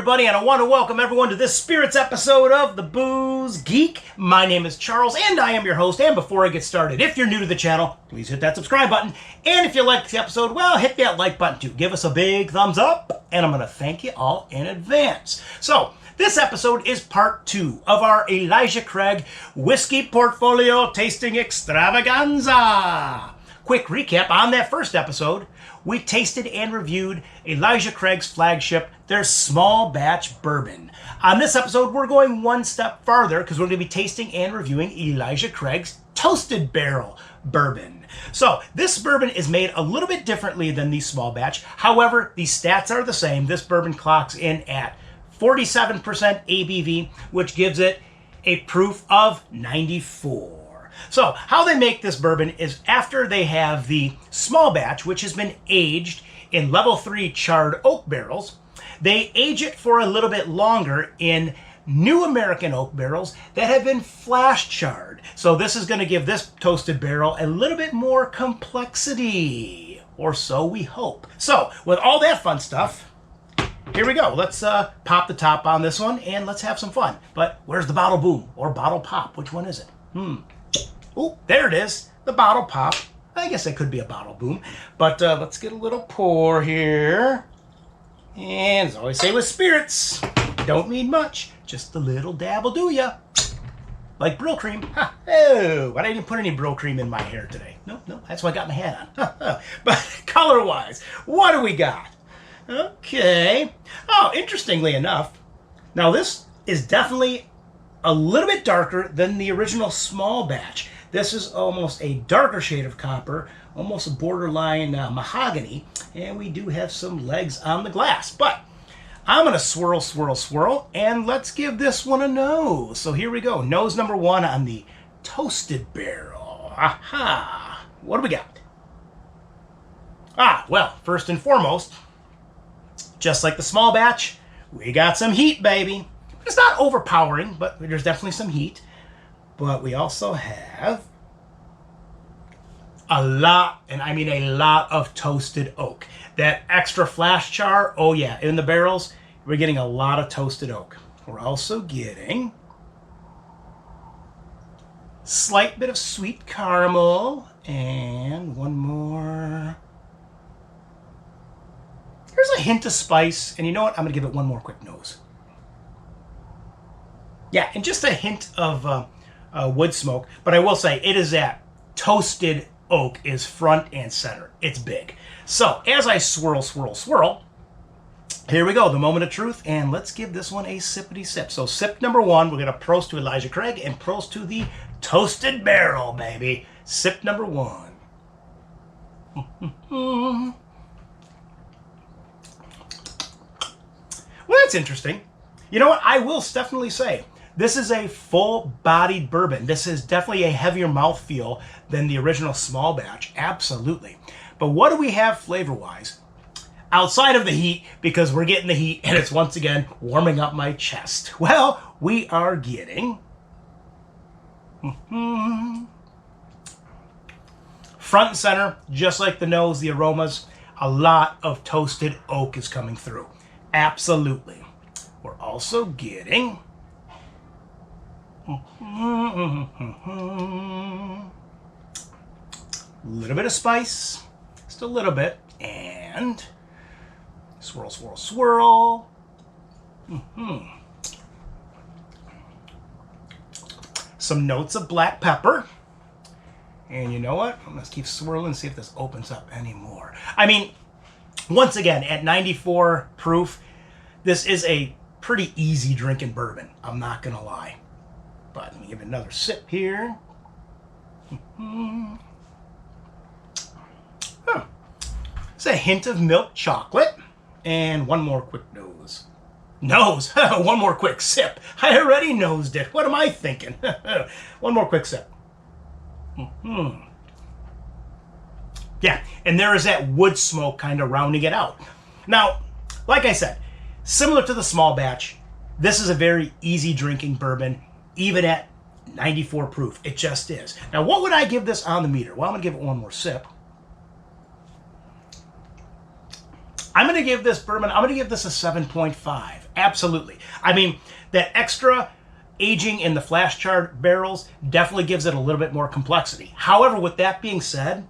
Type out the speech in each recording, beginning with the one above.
everybody, and I want to welcome everyone to this Spirits episode of the Booze Geek. My name is Charles, and I am your host. And before I get started, if you're new to the channel, please hit that subscribe button. And if you liked the episode, well, hit that like button too. Give us a big thumbs up, and I'm going to thank you all in advance. So, this episode is part 2 of our Elijah Craig Whiskey Portfolio Tasting Extravaganza. Quick recap on that first episode. We tasted and reviewed Elijah Craig's flagship, their small batch bourbon. On this episode, we're going one step farther because we're going to be tasting and reviewing Elijah Craig's toasted barrel bourbon. So this bourbon is made a little bit differently than the small batch. However, the stats are the same. This bourbon clocks in at 47% ABV, which gives it a proof of 94. So how they make this bourbon is after they have the small batch, which has been aged in level 3 charred oak barrels, they age it for a little bit longer in new American oak barrels that have been flash charred. So this is going to give this toasted barrel a little bit more complexity, or so we hope. So with all that fun stuff, here we go. Let's pop the top on this one and let's have some fun. But where's the bottle boom or bottle pop? Which one is it? Oh, there it is, the bottle pop. I guess that could be a bottle boom. But let's get a little pour here. And as I always say with spirits, don't need much, just a little dab will do ya. Like Brill cream. Huh. Oh, but I didn't put any Brill cream in my hair today. No, that's why I got my hat on. But color-wise, what do we got? Okay. Oh, interestingly enough, now this is definitely a little bit darker than the original small batch. This is almost a darker shade of copper, almost a borderline mahogany, and we do have some legs on the glass. But I'm going to swirl, swirl, swirl, and let's give this one a nose. So here we go. Nose number 1 on the toasted barrel. Aha! What do we got? Well, first and foremost, just like the small batch, we got some heat, baby. It's not overpowering, but there's definitely some heat. But we also have a lot, and I mean a lot, of toasted oak. That extra flash char, oh yeah, in the barrels, we're getting a lot of toasted oak. We're also getting slight bit of sweet caramel, and one more. There's a hint of spice, and you know what? I'm going to give it one more quick nose. Yeah, and just a hint of wood smoke. But I will say, it is that toasted oak is front and center. It's big. So, as I swirl, swirl, swirl, here we go, the moment of truth, and let's give this one a sippity sip. So, sip number 1, we're going to prost to Elijah Craig and prost to the toasted barrel, baby. Sip number 1. Well, that's interesting. You know what? I will definitely say, this is a full-bodied bourbon. This is definitely a heavier mouthfeel than the original small batch. Absolutely. But what do we have flavor-wise? Outside of the heat, because we're getting the heat, and it's once again warming up my chest. Well, we are getting front and center, just like the nose, the aromas, a lot of toasted oak is coming through. Absolutely. We're also getting a little bit of spice, just a little bit, and swirl, swirl, swirl. Some notes of black pepper. And you know what? I'm going to keep swirling and see if this opens up anymore. I mean, once again, at 94 proof, this is a pretty easy drinking bourbon. I'm not going to lie. But let me give it another sip here. It's a hint of milk chocolate. And one more quick nose. Nose? One more quick sip. I already nosed it. What am I thinking? One more quick sip. Yeah, and there is that wood smoke kind of rounding it out. Now, like I said, similar to the small batch, this is a very easy drinking bourbon, even at 94 proof. It just is. Now, what would I give this on the meter? Well, I'm going to give it one more sip. I'm going to give this bourbon, I'm going to give this a 7.5. Absolutely. I mean, that extra aging in the flash charred barrels definitely gives it a little bit more complexity. However, with that being said,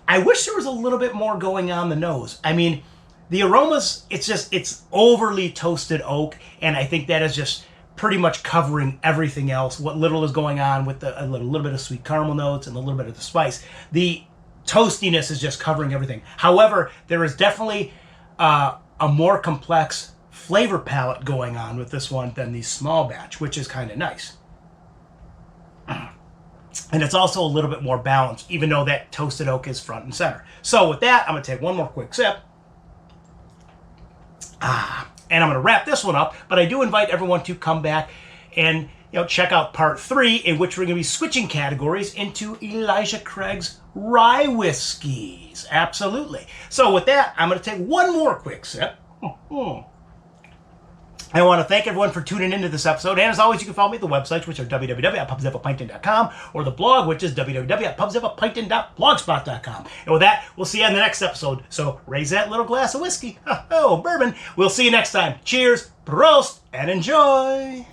I wish there was a little bit more going on the nose. I mean, the aromas, it's overly toasted oak, and I think that is just pretty much covering everything else. What little is going on with a little bit of sweet caramel notes and a little bit of the spice. The toastiness is just covering everything. However, there is definitely a more complex flavor palette going on with this one than the small batch, which is kind of nice. And it's also a little bit more balanced, even though that toasted oak is front and center. So with that, I'm going to take one more quick sip. And I'm going to wrap this one up, but I do invite everyone to come back and check out part 3, in which we're going to be switching categories into Elijah Craig's rye whiskeys. Absolutely. So with that, I'm going to take one more quick sip. I want to thank everyone for tuning into this episode. And as always, you can follow me at the websites, which are www.pubsofapinton.com, or the blog, which is www.pubsofapinton.blogspot.com. And with that, we'll see you on the next episode. So raise that little glass of whiskey. Oh, bourbon. We'll see you next time. Cheers, prost, and enjoy.